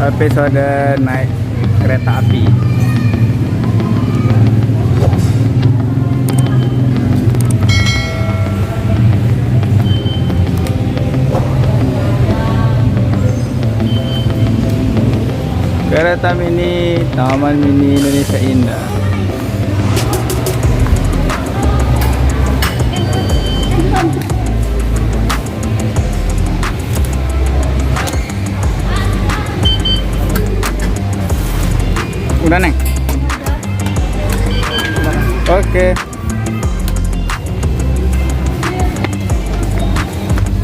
episode naik kereta api. Kereta mini Taman Mini Indonesia Indah. Udah, Neng? Oke.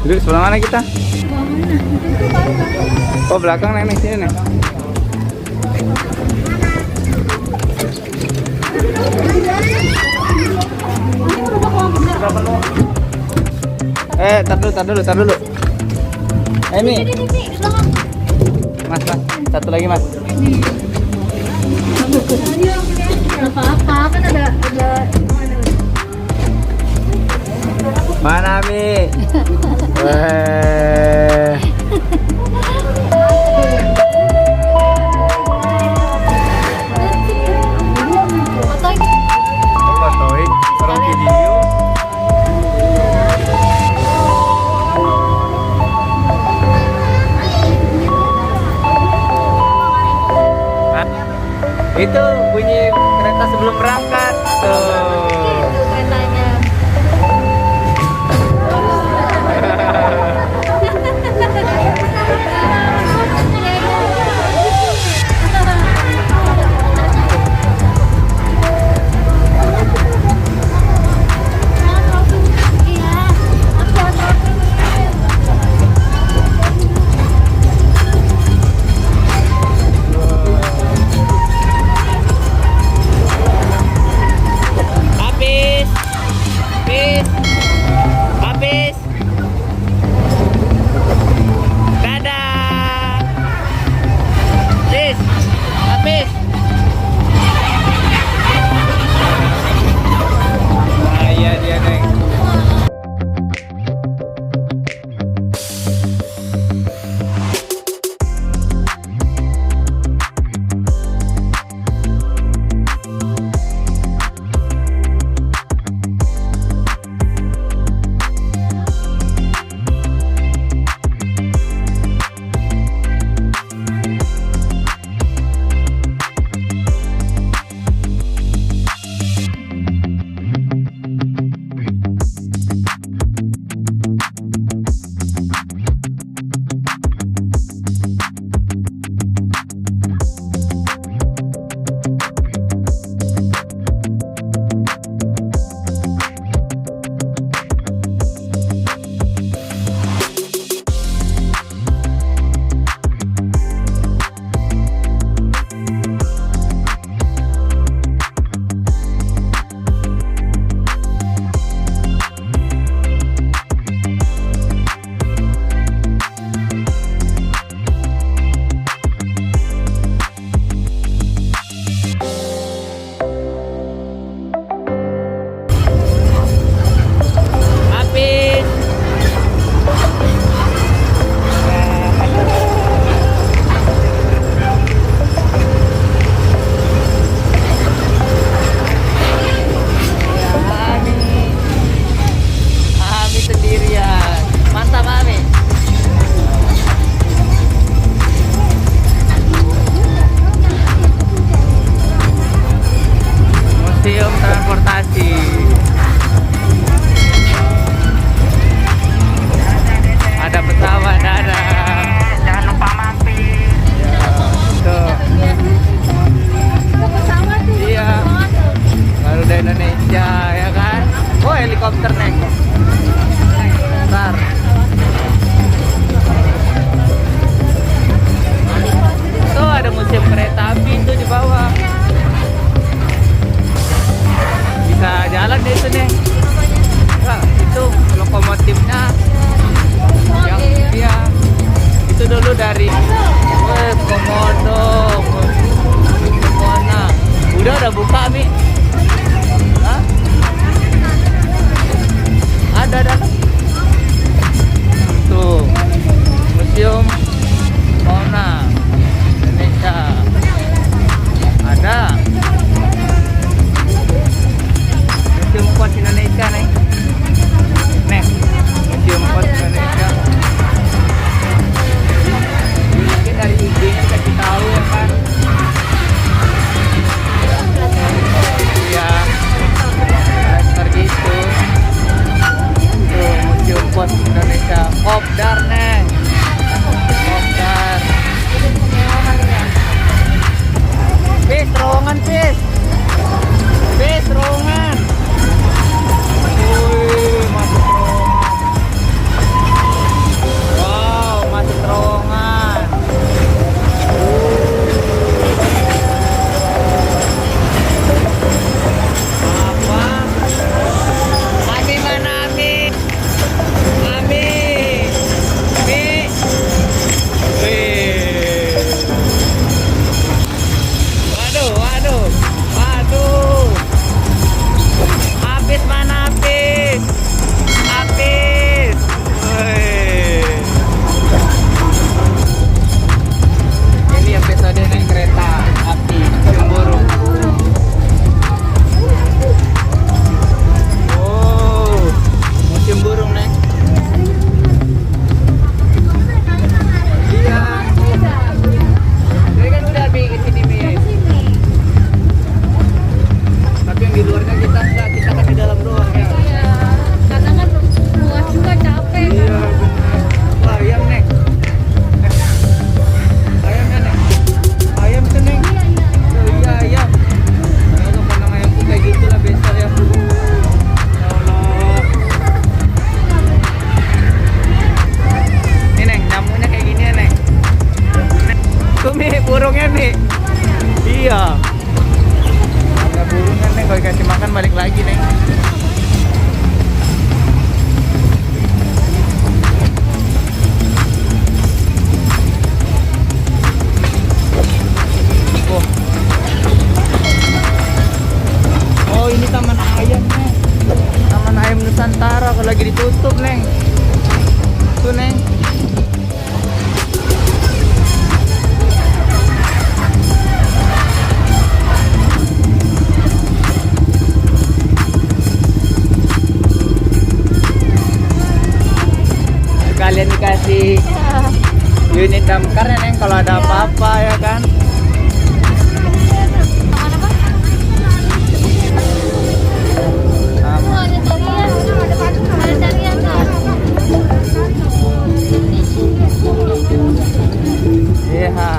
Duduk sebelah mana kita? Oh, belakang, Neng. Sini, Neng. Tar dulu. Ini. Mas, satu lagi, Mas. Apa-apa kan ada Mana Mi? Weh. Fotoin orang video. Itu bunyi kereta sebelum berangkat tuh. keretanya. Habis. Dadah. Sis, habis. Ah, iya dia, Neng. Museum Transportasi. Ada pesawat, ada. Jangan lupa mampir. Ya, tuh. Pesawat tuh. Iya. Garuda Indonesia, ya kan? Oh, helikopter, Neng. Bentar. Tuh ada museum kereta api itu di bawah. Bisa jalan deh itu, Neng. Nah, itu lokomotifnya yang dia itu dulu dari Komodo Kemona. Udah buka, Mi. Hah? Ada tuh museum Mona. burungnya nih. Iya. Ada burungnya nih, kalau dikasih makan balik lagi nih. Oh, ini taman ayam nih. Taman ayam Nusantara kalau lagi ditutup, Neng. Tuh, Neng. Kalian dikasih unit damkar ya, Neng, kalau ada apa-apa ya kan. Oh, ada tarian. Ada tarian, Kak. Iya.